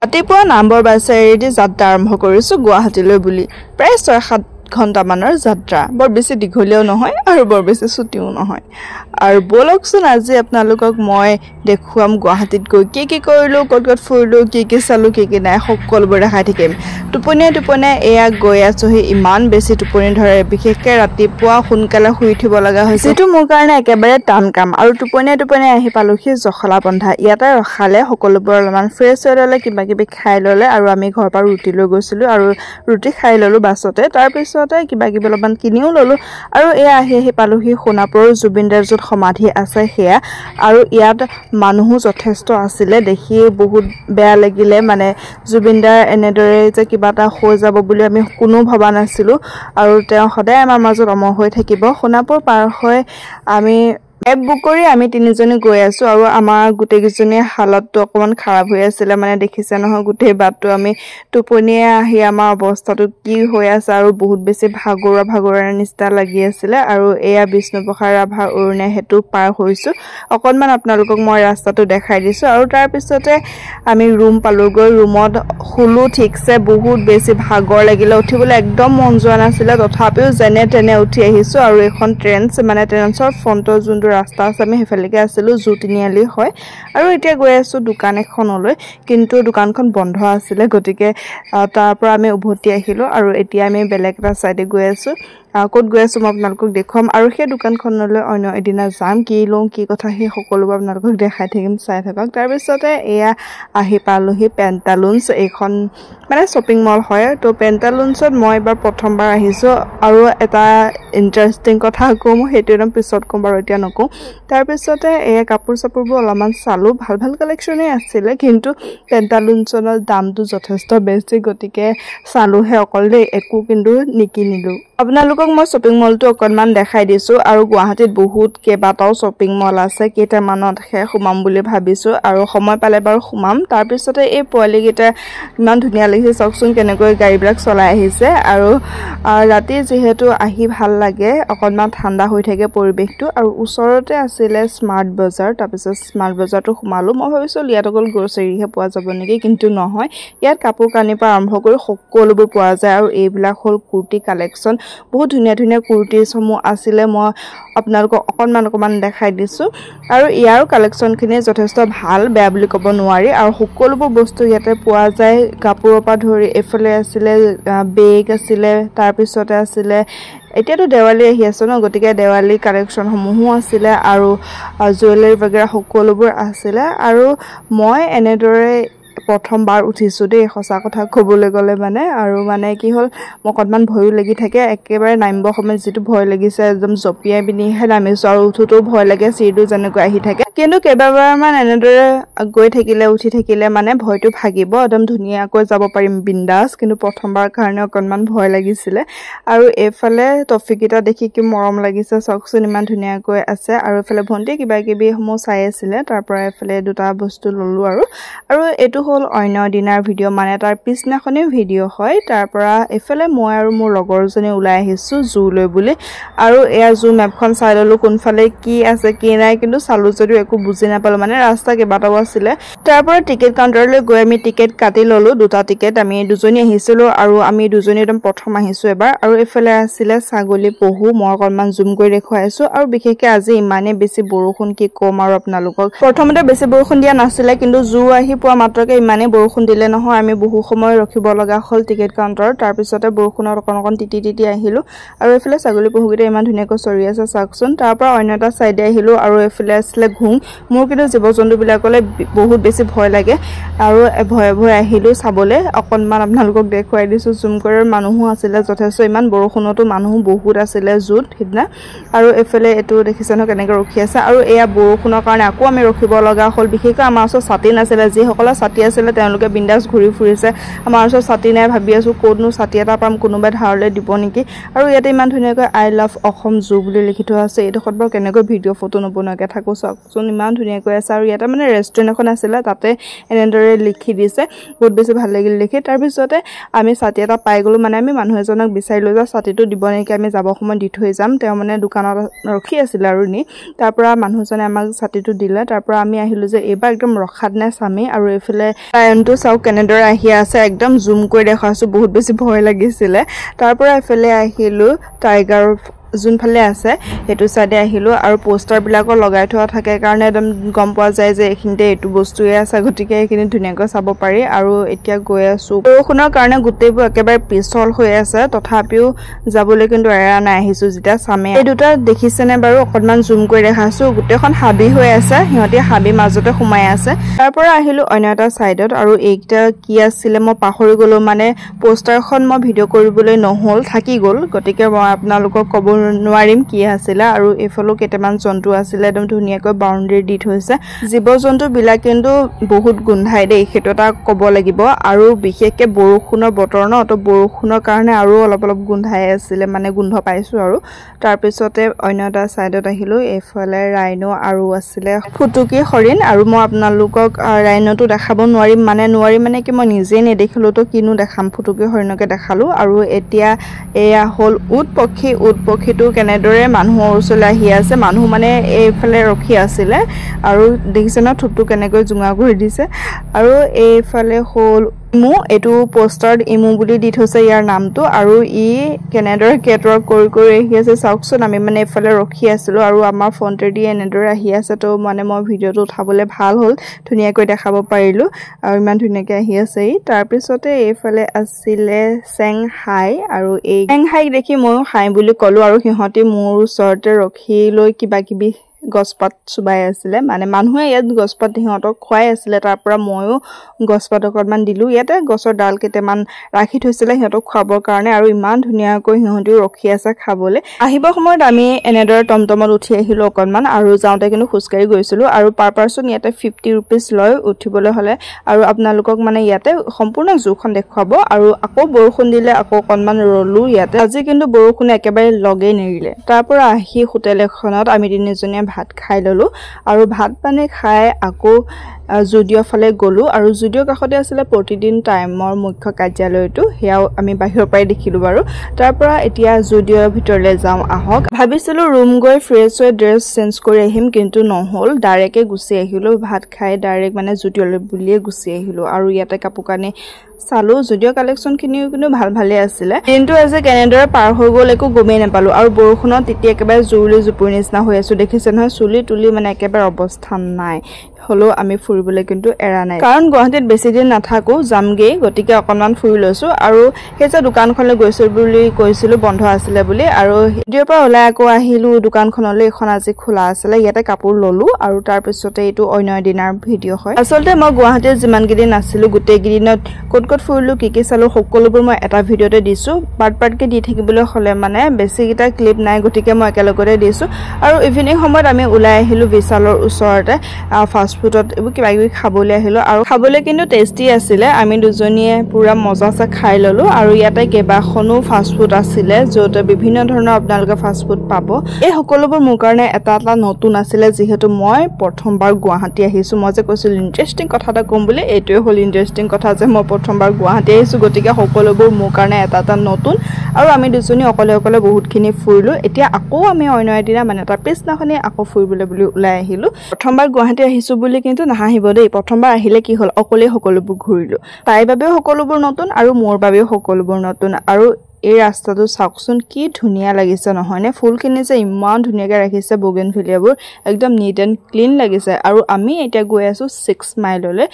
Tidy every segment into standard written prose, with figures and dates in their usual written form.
ৰাতিপুৱা নাম্বৰ বাছেৰেদি যাত্ৰা আৰম্ভ কৰিছোঁ গুৱাহাটীলৈ বুলি প্ৰায় 6-7 ঘণ্টামানৰ যাত্ৰা বৰ বেছি দীঘলীয়াও নহয় আৰু বৰ বেছি ছুটিও নহয় আৰু বলকচোন আজি আপোনালোকক মই দেখুৱাম গুৱাহাটীত গৈ কি কৰিলোঁ ক'ত ফুৰিলোঁ কি চালোঁ কি নাই সকলোবোৰ দেখাই থাকিম টোপনিয়াই এয়া গৈ আছোঁহি ইমান বেছি টোপনি ধৰে বিশেষকৈ ৰাতিপুৱা সোনকালে শুই উঠিব লগা হৈছে যিটো মোৰ কাৰণে একেবাৰে টান কাম আৰু টোপনিয়াই আহি পালোহি জখলাবন্ধা ইয়াতে ৰখালে সকলোবোৰ অলপমান ফ্ৰেছ হৈ ল'লে কিবাকিবি খাই ল'লে আৰু আমি ঘৰৰ পৰা ৰুটি লৈ গৈছিলোঁ আৰু ৰুটি খাই ল'লোঁ বাছতে তাৰপিছতে কিবাকিবি অলপমান কিনিও ল'লোঁ আৰু এয়া আহি পালোহি সোণাপুৰৰ জুবিনদাৰ য'ত সমাধি আছে সেয়া আৰু ইয়াত মানুহো যথেষ্ট আছিলে দেখি বহুত বেয়া লাগিলে মানে জুবিনদাৰ এনেদৰে যে কিবা এটা হৈ যাব বুলি আমি কোনো ভবা নাছিলোঁ আৰু তেওঁ সদায় আমাৰ মাজত অমৰ হৈ থাকিব সোণাপুৰ পাৰ হৈ আমি কেব বুক কৰি আমি 3জনী গৈ আছোঁ আৰু আমাৰ গোটেইকেইজনীৰ হালতটো অকণমান খাৰাপ হৈ আছিলে মানে দেখিছে নহয় গোটেই বাটটো আমি টোপনিয়াই আহি আমাৰ অৱস্থাটো কি হৈ আছে আৰু বহুত বেছি ভাগৰুৱা নিচিনা লাগি আছিলে আৰু এয়া বিষ্ণুপ্ৰসাদ ৰাভাৰ উৰণীয়া সেতু পাৰ হৈছোঁ অকণমান আপোনালোকক মই ৰাস্তাটো দেখাই দিছোঁ আৰু তাৰপিছতে আমি ৰুম পালোঁগৈ ৰুমত শুলোঁ ঠিকছে বহুত বেছি ভাগৰ লাগিলে উঠিবলৈ একদম মন যোৱা নাছিলে তথাপিও যেনে তেনে উঠি আহিছোঁ আৰু এখন ট্ৰেন্সৰ ফ্ৰণ্টৰ যোনটো ৰাস্তা আছে আমি সেইফালেকে আছিলোঁ জু তিনিআলি হয় আৰু এতিয়া গৈ আছোঁ দোকান এখনলৈ কিন্তু দোকানখন বন্ধ আছিলে গতিকে তাৰ পৰা আমি উভতি আহিলোঁ আৰু এতিয়া আমি বেলেগ এটা চাইডে গৈ আছোঁ ক'ত গৈ আছোঁ মই আপোনালোকক দেখুৱাম আৰু সেই দোকানখনলৈ অন্য এদিনা যাম কি লওঁ কি কথা সেই সকলোবোৰ আপোনালোকক দেখাই থাকিম চাই থাকক তাৰপিছতে এয়া আহি পালোহি পেণ্টালুন্স এইখন মানে শ্বপিং মল হয় তো পেণ্টালুন্সত মই এবাৰ প্ৰথমবাৰ আহিছোঁ আৰু এটা ইণ্টাৰেষ্টিং কথা কওঁ সেইটো একদম পিছত ক'ম বাৰু এতিয়া নকওঁ তাৰপিছতে এয়া কাপোৰ চাপোৰবোৰ অলপমান চালোঁ ভাল কালেকশ্যনেই আছিলে কিন্তু পেণ্টালুন্সৰ দামটো যথেষ্ট বেছি গতিকে চালোঁহে অকল দেই একো কিন্তু নিকিনিলোঁ আপোনালোকক মই শ্বপিং মলটো অকণমান দেখাই দিছোঁ আৰু গুৱাহাটীত বহুত কেইবাটাও শ্বপিং মল আছে কেইটামানতহে সোমাম বুলি ভাবিছোঁ আৰু সময় পালে বাৰু সোমাম তাৰপিছতে এই পোৱালীকেইটা ইমান ধুনীয়া লাগিছে চাওকচোন কেনেকৈ গাড়ীবিলাক চলাই আহিছে আৰু ৰাতি যিহেতু আহি ভাল লাগে অকণমান ঠাণ্ডা হৈ থাকে পৰিৱেশটো আৰু ওচৰতে আছিলে স্মাৰ্ট বজাৰ তাৰপিছত স্মাৰ্ট বজাৰটো সোমালোঁ মই ভাবিছোঁ ইয়াত অকল গ্ৰ'চাৰীহে পোৱা যাব নেকি কিন্তু নহয় ইয়াত কাপোৰ কানিৰ পৰা আৰম্ভ কৰি সকলোবোৰ পোৱা যায় আৰু এইবিলাক হ'ল কুৰ্তি কালেকশ্যন বহুত ধুনীয়া কুৰ্তিসমূহ আছিলে মই আপোনালোকক অকণমান দেখাই দিছোঁ আৰু ইয়াৰ কালেকশ্যনখিনি যথেষ্ট ভাল বেয়া বুলি ক'ব নোৱাৰি আৰু সকলোবোৰ বস্তু ইয়াতে পোৱা যায় কাপোৰৰ পৰা ধৰি এইফালে আছিলে বেগ আছিলে তাৰপিছতে আছিলে এতিয়াতো দেৱালী আহি আছে ন গতিকে দেৱালী কালেকশ্যনসমূহো আছিলে আৰু জুৱেলাৰী বাগেৰা সকলোবোৰ আছিলে আৰু মই এনেদৰে প্ৰথমবাৰ উঠিছোঁ দেই সঁচা কথা ক'বলৈ গ'লে মানে আৰু মানে কি হ'ল মই অকণমান ভয়ো লাগি থাকে একেবাৰে নামিবৰ সময়ত যিটো ভয় লাগিছে একদম জঁপিয়াই পিনিহে নামিছোঁ আৰু উঠোতেও ভয় লাগে চিৰিটো যেনেকৈ আহি থাকে কিন্তু কেইবাবাৰমান এনেদৰে গৈ থাকিলে উঠি থাকিলে মানে ভয়টো ভাগিব একদম ধুনীয়াকৈ যাব পাৰিম বিন্দাছ কিন্তু প্ৰথমবাৰ কাৰণে অকণমান ভয় লাগিছিলে আৰু এইফালে টফিকেইটা দেখি কি মৰম লাগিছে চাওকচোন ইমান ধুনীয়াকৈ আছে আৰু এইফালে ভণ্টিয়ে কিবাকিবিসমূহ চাই আছিলে তাৰ পৰা এইফালে দুটা বস্তু ল'লোঁ আৰু এইটো হ'ল অন্য দিনাৰ ভিডিঅ' মানে তাৰ পিছদিনাখনেই ভিডিঅ' হয় তাৰ পৰা এইফালে মই আৰু মোৰ লগৰজনী ওলাই আহিছোঁ জুলৈ বুলি আৰু এয়া জু মেপখন চাই ল'লোঁ কোনফালে কি আছে কি নাই কিন্তু চালোঁ যদিও একো বুজি নাপালোঁ মানে ৰাস্তা কেইবাটাও আছিলে তাৰ পৰা টিকেট কাউণ্টাৰলৈ গৈ আমি টিকেট কাটি ল'লোঁ দুটা টিকেট আমি দুজনী আহিছিলোঁ আৰু আমি দুজনী একদম প্ৰথম আহিছোঁ এবাৰ আৰু এইফালে আছিলে ছাগলী পহু মই অকণমান জুম কৰি দেখুৱাই আছোঁ আৰু বিশেষকৈ আজি ইমানেই বেছি বৰষুণ কি ক'ম আৰু আপোনালোকক প্ৰথমতে বেছি বৰষুণ দিয়া নাছিলে কিন্তু জু আহি পোৱা মাত্ৰকে ইমানেই বৰষুণ দিলে নহয় আমি বহু সময় ৰখিব লগা হ'ল টিকেট কাউণ্টাৰত তাৰপিছতে বৰষুণত অকণ তিতি আহিলোঁ আৰু এইফালে ছাগলী পহুকেইটা ইমান ধুনীয়াকৈ চৰি আছে চাওকচোন তাৰ পৰা অন্য এটা চাইডে আহিলোঁ আৰু এইফালে আছিলে ঘোং মোৰ কিন্তু জীৱ জন্তুবিলাকলৈ বহুত বেছি ভয় লাগে আৰু ভয়ে আহিলোঁ চাবলৈ অকণমান আপোনালোকক দেখুৱাই দিছোঁ জুম কৰি মানুহো আছিলে যথেষ্ট ইমান বৰষুণতো মানুহ বহুত আছিলে জুত সিদিনা আৰু এইফালে এইটো দেখিছে নহয় কেনেকৈ ৰখি আছে আৰু এয়া বৰষুণৰ কাৰণে আকৌ আমি ৰখিব লগা হ'ল বিশেষকৈ আমাৰ ওচৰত ছাতি নাছিলে যিসকলৰ ছাতি আছিলে তেওঁলোকে বিন্দাছ ঘূৰি ফুৰিছে আমাৰ ওচৰত ছাতি নাই ভাবি আছোঁ ক'তনো ছাতি এটা পাম কোনোবাই ধাৰলৈ দিব নেকি আৰু ইয়াতে ইমান ধুনীয়াকৈ আই লাভ অসম জু বুলি লিখি থোৱা আছে এইডোখৰত বাৰু কেনেকৈ ভিডিঅ' ফটো নবনোৱাকৈ থাকোঁ চাওকচোন ইমান ধুনীয়াকৈ আছে আৰু ইয়াতে মানে ৰেষ্টুৰেণ্ট এখন আছিলে তাতে এনেদৰে লিখি দিছে বহুত বেছি ভাল লাগিল লিখি তাৰ পিছতে আমি ছাতি এটা পাই গলো মানে আমি মানুহ এজনক বিচাৰিলো যে ছাতিটো দিব নেকি আমি যাব সময় দি থৈ যাম তেওঁ মানে দোকানত ৰখি আছিল আৰু নি তাৰ পৰা মানুহজনে আমাক ছাতিটো দিলে তাৰ পৰা আমি আহিলো যে এবাৰ একদম ৰখাত নাই সামি আৰু এফালে লায়নটো চাও কেনেদৰে আহি আছে একদম জুম কৰি দেখাইছো বহুত বেছি ভয় লাগিছিল তাৰ পৰা এফালে আহিলো টাইগাৰ যোনফালে আছে হেতু সাইডে আহিলো আৰু পোস্টাৰ বিলাকো লগাই থোৱা থাকে কাৰণে একদম গম পোৱা যায় যে এখিনতে এটু বস্তুয়ে আছে গটিকে এখিনি ধুনিয়াকৈ চাব পাৰি আৰু এতিয়া গৈ আছো বৰষুণৰ কাৰণে গুটেইবোৰ একেবাৰে পিছল হৈ আছে তথাপিও যাবলৈ কিন্তু এৰা নাই আহিছো যেটা সামে এই দুটা দেখিছেনে বাৰু অকনমান জুম কৰি দেখাইছো গুটেখন হাবি হৈ আছে হিহতি হাবি মাজতে সোমাই আছে তাৰ পৰা আহিলো অন্য এটা সাইডত আৰু এইটা কি আছিল মই পাহৰি গলো মানে পোস্টাৰখন মই ভিডিও কৰিবলৈ নহল থাকি গল গটিকে মই আপোনালোকক কব নোৱাৰিম কি আছিল আৰু এফলো কেটেমান জন্তু আছিল একদম ধুনিয়াকৈ বাউন্ডাৰি দি থৈছে জীৱ-জন্তু বিলাক কিন্তু বহুত গুন্ধাই দেই হেতটা কব লাগিব আৰু বিশেষকৈ বৰষুণৰ বতৰ ন তো বৰষুণৰ কাৰণে আৰু অলপ গুন্ধাই আছিল মানে গুন্ধ পাইছো আৰু তাৰ পিছতে অন্য এটা সাইডত আহিলো এফালে ৰাইনো আৰু আছিল ফুটুকি হৰিণ আৰু মই আপোনালোকক ৰাইনোটো দেখাব নোৱাৰিম মানে কি মই নিজে নেদেখিলো তো কিনো দেখাম ফুটুকি হৰিণকে দেখালো আৰু এতিয়া এয়া হল উট পক্ষীটো কেনেদৰে মানুহৰ ওচৰলৈ আহি আছে মানুহ মানে এইফালে ৰখি আছিল আৰু দেখিছে ন থুপটো কেনেকৈ জুঙা কৰি দিছে আৰু এইফালে হল ইমু এটু পোস্টাৰ ইমু বুলি দি থৈছে ইয়াৰ নামটো আৰু ই কেনেদৰে কেটৱৰ্ক কৰি আহি আছে চাওকচোন আমি মানে এফালে ৰখি আছিলো আৰু আমাৰ ফ্ৰণ্টেদি এনেদৰে আহি আছে তো মানে মই ভিডিওটো উঠাবলৈ ভাল হ'ল ধুনিয়াকৈ দেখাব পাৰিলো আৰু ইমান ধুনিয়াকৈ আহি আছে তাৰ পিছতে এইফালে আছিল চেংহাই আৰু এই চেংহাই দেখি মই হাই বুলি কলো আৰু সিহঁতি মোৰ ওচৰতে ৰখি লৈ কিবা কিবি গছপাত চুবাই আছিল মানে মানুহে ইয়াত গছপাত হিহঁতক খুৱাই আছিল তাৰ পৰা ময়ো গছপাত অকমান দিলো ইয়াতে গছৰ ডাল কেটেমান ৰাখি থৈছিল হিহঁতক খুৱাবৰ কাৰণে আৰু ইমান ধুনিয়াকৈ হিহঁতি ৰখি আছে খাবলৈ আহিব সময়ত আমি এনেদৰে টমটমত উঠি আহিলো অকমান আৰু যাওঁতে কিন্তু খুচকাৰি গৈছিলো আৰু পাৰ পাৰসন ইয়াতে 50 रुपीस লয় উঠিবলৈ হলে আৰু আপোনালোকক মানে ইয়াতে সম্পূৰ্ণ জুখন দেখুৱাব আৰু আকৌ বৰষুণ দিলে আকৌ অকমান ৰলু ইয়াতে আজি কিন্তু বৰষুণ একেবাৰে লগে নেৰিলে তাৰ পৰা আহি হোটেল এখনত আমি তিনিজনীয়ে ভাত খাই ললো আৰু ভাত পানী খাই আকৌ জুডিও ফালে গলো আৰু জুডিও কাখতে আছিল প্ৰতিদিন টাইমৰ মুখ্য কাৰ্যালয়টো হেয়াও আমি বাহিৰৰ পৰাই দেখিলো বাৰু তাৰ পৰা এতিয়া জুডিওৰ ভিতৰলে যাম আহক ভাবিছিলো ৰুম গৈ ফ্ৰেছ হৈ ড্ৰেছ চেঞ্জ কৰি আহিম কিন্তু নহল ডাইৰেক্টে গুছি আহিলো ভাত খাই ডাইৰেক্ট মানে জুডিওলৈ বুলিয়ে গুছি আহিলো আৰু ইয়াতে কাপুকানে চালো জুডিও কালেকচন খিনিও কিন্তু ভালে আছিল কিন্তু আজি কেনেদৰে পাৰ হৈ গল একো গমেই নাপালো আৰু বৰষুণত তেতিয়া একেবাৰে জুৰুলি জুপুৰি নিচিনা হৈ আছে দেখিছে নহয় চুলি তুলি মানে একেবাৰে অৱস্থা নাই হলো আমি ফুৰিবলৈ কিন্তু এৰা নাই কাৰণ গুৱাহাটীত বেছি দিন নাথাকো জামগে গটিকে অকনমান ফুৰি লৈছো আৰু হেজা দোকানখনলৈ গৈছো বুলি কৈছিলো বন্ধ আছিল বুলি আৰু ভিডিওৰ পৰা ওলাই আকৌ আহিলো দোকানখনলৈ এখন আজি খোলা আছিল ইয়াতে কাপোৰ ললো আৰু তাৰ পিছতে এটো অন্য দিনাৰ ভিডিও হয় আসলতে মই গুৱাহাটীত যিমান গিদিন আছিলো গুটেই গিদিনত কত ফুৰিলো কি চালো সকলোবোৰ মই এটা ভিডিওতে দিছো পাৰ্টকে দি থাকিবলৈ হলে মানে বেছি গিটা ক্লিপ নাই গটিকে মই একেলগতে দিছো আৰু ইভিনিং সময়ত আমি ওলাই আহিলো বিশালৰ ওচৰতে ফাষ্ট ফুডত কিবা কিবি খাবলৈ আহিলো আৰু খাবলৈ কিন্তু টেষ্টি আছিল আমি দুজনীয়ে পুৰা মজাছে খাই ললো আৰু ইয়াতে কেবাখনো ফাষ্ট ফুড আছিল যতে বিভিন্ন ধৰণৰ আপোনালোকে ফাষ্ট ফুড পাব এই সকলোবোৰ মোৰ কাৰণে এটা নতুন আছিল যেহেতু মই প্ৰথমবাৰ গুৱাহাটী আহিছো মই যে কৈছিল ইন্টাৰেষ্টিং কথা এটা কম বুলি এইটোৱে হল ইন্টাৰেষ্টিং কথা যে মই প্ৰথমবাৰ গুৱাহাটী আহিছো গটিকে সকলোবোৰ মোৰ কাৰণে এটা নতুন আৰু আমি দুজনী অকলে বহুতখিনি ফুৰিলো এতিয়া আকৌ আমি অন্য এদিনা মানে তাৰ পিছদিনাখনি আকৌ ফুৰিবলৈ বুলি ওলাই আহিলো প্ৰথমবাৰ গুৱাহাটী আহিছো বুলি কিন্তু নাহিব দেই প্ৰথমবাৰ আহিলে কি হল অকলে সকলোবোৰ ঘূৰিলো তাইৰ বাবেও সকলোবোৰ নতুন আৰু মোৰ বাবেও সকলোবোৰ নতুন আৰু এই ৰাস্তাটো চাওকচোন কি ধুনিয়া লাগিছে নহয়নে ফুলখিনি যে ইমান ধুনিয়াকৈ ৰাখিছে বগেনভিলিয়াবোৰ একদম নিট এণ্ড ক্লিন লাগিছে আৰু আমি এতিয়া গৈ আছো 6 মাইললৈ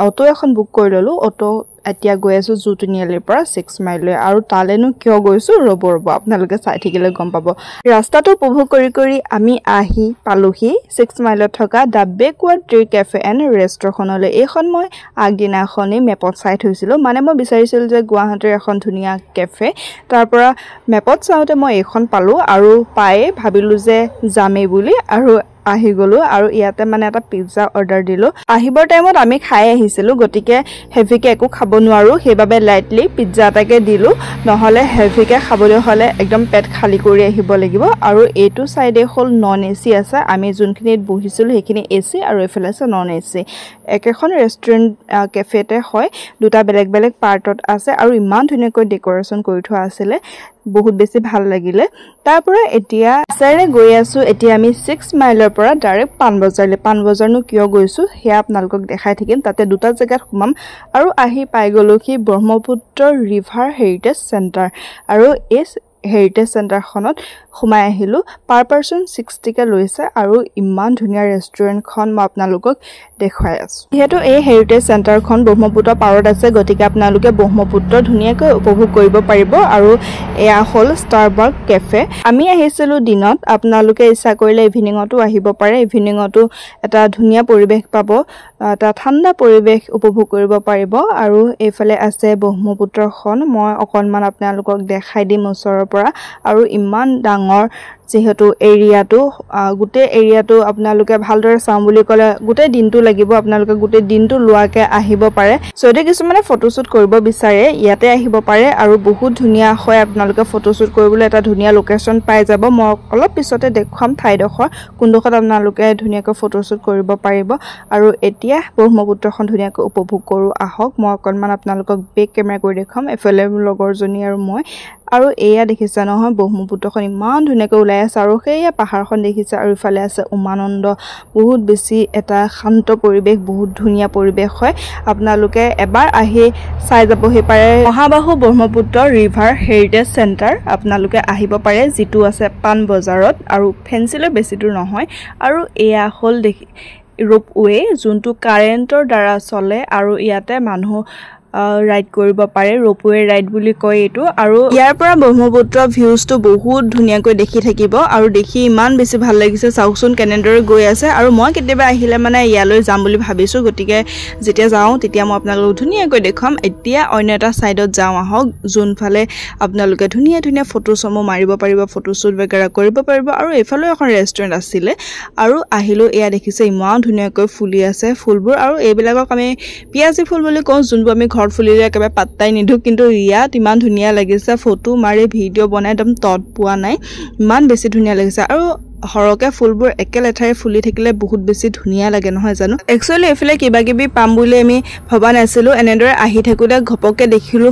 অটো এখন বুক কৰি ললো অটো এতিয়া গৈ আছো জুটনিয়ালৰ পৰা 6 মাইললৈ আৰু তালেনো কিয় গৈছো ৰব আপোনালোকে চাই থাকিলে গম পাব ৰাস্তাটো উপভোগ কৰি আমি আহি পালোহি 6 মাইলত থকা দা বেকৱাৰ্ড ট্ৰী কেফে এণ্ড ৰেষ্টুৰেণ্টখনলৈ এইখন মই আগদিনাখনি মেপত চাই থৈছিলো মানে মই বিচাৰিছিলো যে গুৱাহাটীৰ এখন ধুনীয়া কেফে তাৰ পৰা মেপত চাওঁতে মই এইখন পালো আৰু পাই ভাবিলো যে যামেই বুলি আৰু আহি গলো আৰু ইয়াতে মানে এটা পিজ্জা অৰ্ডাৰ দিলো আহিবৰ টাইমত আমি খাই আহিছিলো গটিকে হেভিকে একো খাব নোৱাৰো সেইবাবে লাইটলি পিজ্জা এটাকে দিলো নহলে হেভিকে খাবলৈ হলে একদম পেট খালি কৰি আহিব লাগিব আৰু এইটো সাইডে হল নন এসি আছে আমি যোনখিনিত বহিছিলো সেইখিনি এসি আৰু এফালে আছে নন এসি একেখন ৰেষ্টুৰেন্ট কেফেতে হয় দুটা বেলেগ বেলেগ পাৰ্টত আছে আৰু ইমান ধুনীয়াকৈ ডেকোৰেশন কৰি থোৱা আছিল বহুত বেছি ভাল লাগিলে তাৰ পৰা এতিয়া সাইৰে গৈ আছো এতিয়া আমি 6 মাইলৰ পৰা ডাইৰেক্ট পানবজাৰনো কিয় গৈছো হেয়া আপোনালোকক দেখাই থাকিম তাতে দুটা জায়গাত ঘুমাম আৰু আহি পাই গলো কি ব্ৰহ্মপুত্ৰ ৰিভাৰ হেৰিটেজ সেন্টাৰ আৰু এই হেৰিটেজ সেন্টাৰখনত ঘুমাই আহিলো পাৰ পাৰসন 60 কে লৈছে আৰু ইমান ধুনীয়া ৰেষ্টুৰেন্টখন মই আপোনালোকক দেখাই আছো যেহেতু এই হেৰিটেজ সেন্টাৰখন ব্ৰহ্মপুত্ৰ পাৰত আছে গতিকে আপোনালোকে ব্ৰহ্মপুত্ৰ ধুনীয়াকৈ উপভোগ কৰিব পাৰিব আৰু এয়া হল ষ্টাৰবাৰ্গ কেফে আমি আহিছিলো দিনত আপোনালোকে ইচ্ছা কৰিলে ইভিনিংতো আহিব পাৰে ইভিনিংতো এটা ধুনীয়া পৰিবেশ পাব এটা ঠাণ্ডা পৰিবেশ উপভোগ কৰিব পাৰিব আৰু এইফালে আছে ব্ৰহ্মপুত্ৰখন মই অকনমান আপোনালোকক দেখাই দিম ওচৰৰ পৰা আৰু ইমান ডাঙৰ যেহেতু এৰিয়াটো গুটে এৰিয়াটো আপোনালোকে ভালদৰে চাম বুলি কলে গুটে দিনটো লাগিব আপোনালোকে গুটে দিনটো লোৱাকে আহিব পাৰে যদি কিছুমানে ফটোশুট কৰিব বিচাৰে ইয়াতে আহিব পাৰে আৰু বহুত ধুনীয়া হয় আপোনালোকে ফটোশুট কৰিবলৈ এটা ধুনীয়া লোকেশন পাই যাব মই অলপ পিছতে দেখুৱাম ঠাইডোখৰ কোনডোখৰত আপোনালোকে ধুনীয়াকৈ ফটোশুট কৰিব পাৰিব আৰু এতিয়া ব্ৰহ্মপুত্ৰখন ধুনীয়াকৈ উপভোগ কৰো আহক মই অকনমান আপোনালোকক বেক কেমেৰা কৰি দেখাম এফালে লগৰজনী আৰু মই আৰু এয়া দেখিছা নহয় ব্ৰহ্মপুত্ৰখন ইমান ধুনীয়াকৈ ওলাই আছে আৰু সেইয়া পাহাৰখন দেখিছা আৰু ইফালে আছে উমানন্দ বহুত বেছি এটা শান্ত পৰিবেশ বহুত ধুনীয়া পৰিবেশ হয় আপোনালোকে এবাৰ আহি চাই যাবহি পাৰে মহাবাহু ব্ৰহ্মপুত্ৰ ৰিভাৰ হেৰিটেজ সেন্টাৰ আপোনালোকে আহিব পাৰে যেটো আছে পান বজাৰত আৰু ফেন্সিলৈ বেছি দূৰ নহয় আৰু এয়া হল দেখি ৰোপৱে যোনটো কাৰেন্টৰ দ্বাৰা চলে আৰু ইয়াতে মানুহ ৰাইড কৰিব পাৰে ৰোপৱে ৰাইড বুলি কয় এটো আৰু ইয়াৰ পৰা ব্ৰহ্মপুত্ৰ ভিউজটো বহুত ধুনীয়াকৈ দেখি থাকিব আৰু দেখি ইমান বেছি ভাল লাগিছে চাউকচোন কেনেদৰে গৈ আছে আৰু মই কেতিয়াবা আহিলে মানে ইয়ালৈ যাম বুলি ভাবিছো গটিকে যেতিয়া যাও তেতিয়া মই আপোনালোকক ধুনীয়াকৈ দেখাম এতিয়া অন্য এটা সাইডত যাও আহক যোনফালে আপোনালোকে ধুনীয়া ধুনীয়া ফটোসমূহ মাৰিব পাৰিব ফটোশুট বেগৰা কৰিব পাৰিব আৰু এফালে এখন ৰেষ্টুৰেন্ট আছিল আৰু আহিলো এয়া দেখিছে ইমান ধুনীয়াকৈ ফুলি আছে ফুলবোৰ আৰু এইবিলাকক আমি পিয়াজি ফুল বুলি কওঁ যোনবোৰ আমি ফুলিলে একেবাৰে পাত্তাই নিদু কিন্তু ইয়াত ইমান ধুনীয়া লাগিছে ফটো মাৰি ভিডিও বনাই একদম তত পোৱা নাই ইমান বেছি ধুনীয়া লাগিছে আৰু হৰকে ফুলবোৰ একেলেঠাৰে ফুলি থাকিলে বহুত বেছি ধুনীয়া লাগে নহয় জানো একচুয়ালি এফালে কিবা কিবি পাম বুলি আমি ভবা নাছিলো এনেদৰে আহি থাকোতে ঘপককে দেখিলো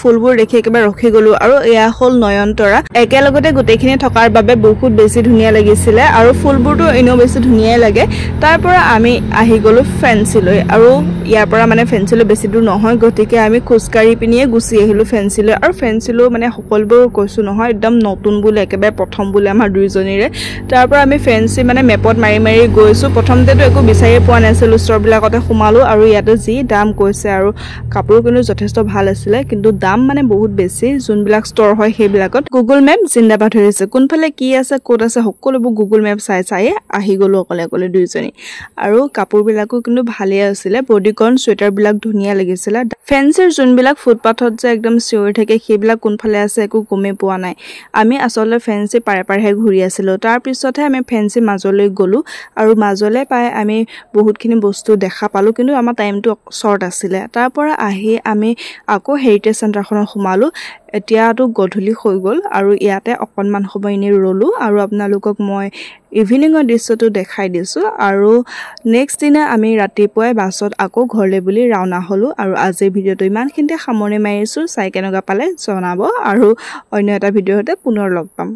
ফুলবোৰ দেখি একেবাৰে ৰখি গলো আৰু এয়া হল নয়নতৰা একেলগতে গুটেখিনি থকাৰ বাবে বহুত বেছি ধুনীয়া লাগিছিল আৰু ফুলবোৰটো এনেও বেছি ধুনীয়া লাগে তাৰ পৰা আমি আহি গলো ফেন্সিলৈ আৰু ইয়াৰ পৰা মানে ফেন্সিলৈ বেছি দূৰ নহয় গতিকে আমি খুস্কাৰি পিনিয়ে গুছি আহিলো ফেন্সিলৈ আৰু ফেন্সিলৈ মানে সকলবোৰ কৈছো নহয় একদম নতুন বুলি একেবাৰে প্ৰথম বুলি আমাৰ দুইজনীৰে তাৰ পৰা আমি ফেন্সি মানে মেপত মাৰি মাৰি গৈছো প্ৰথমতেটো একো বিচাৰি পোৱা নাছিল ষ্টৰবিলাকতে সোমালো আৰু ইয়াতে যি দাম কৈছে আৰু কাপোৰ কিনো যথেষ্ট ভাল আছিল কিন্তু দাম মানে বহুত বেছি যোনবিলাক ষ্টৰ হয় সেইবিলাকত গুগল মেপ জিন্দাবাদ হৈছে কোনফালে কি আছে কোড আছে সকলোবোৰ গুগল মেপ চাই আহি গলো অকলে দুইজনী আৰু কাপোৰবিলাকো কিন্তু ভালে আছিল বডিকন সুৱেটাৰ বিলাক ধুনীয়া লাগিছিল ফেন্সিৰ যোনবিলাক ফুটপাথত যে একদম চিঞৰি থাকে সেইবিলাক কোনফালে আছে একো গমে পোৱা নাই আমি আসলে ফেন্সি পাৰে ঘূৰি আছিল তাৰ পিছতে আমি ফেন্সি মাজলৈ গলো আৰু মাজলৈ পাই আমি বহুতখিনি বস্তু দেখা পালো কিন্তু আমাৰ টাইমটো শৰ্ট আছিল তাৰ পৰা আহি আমি আকৌ হেৰিটেজ সেন্টাৰখনত সোমালো এতিয়াটো গধূলি হৈ গল আৰু ইয়াতে অকনমান সময় এনে ৰলো আৰু আপোনালোকক মই ইভিনিংৰ দৃশ্যটো দেখাই দিছো আৰু নেক্সট দিনা আমি ৰাতিপুৱাই বাছত আকৌ ঘৰলৈ বুলি ৰাওনা হলো আৰু আজি ভিডিওটো ইমানখিনিতে সামৰণি মাৰিছো চাই কেনেকুৱা পালে জনাব আৰু অন্য এটা ভিডিওতে পুনৰ লগ পাম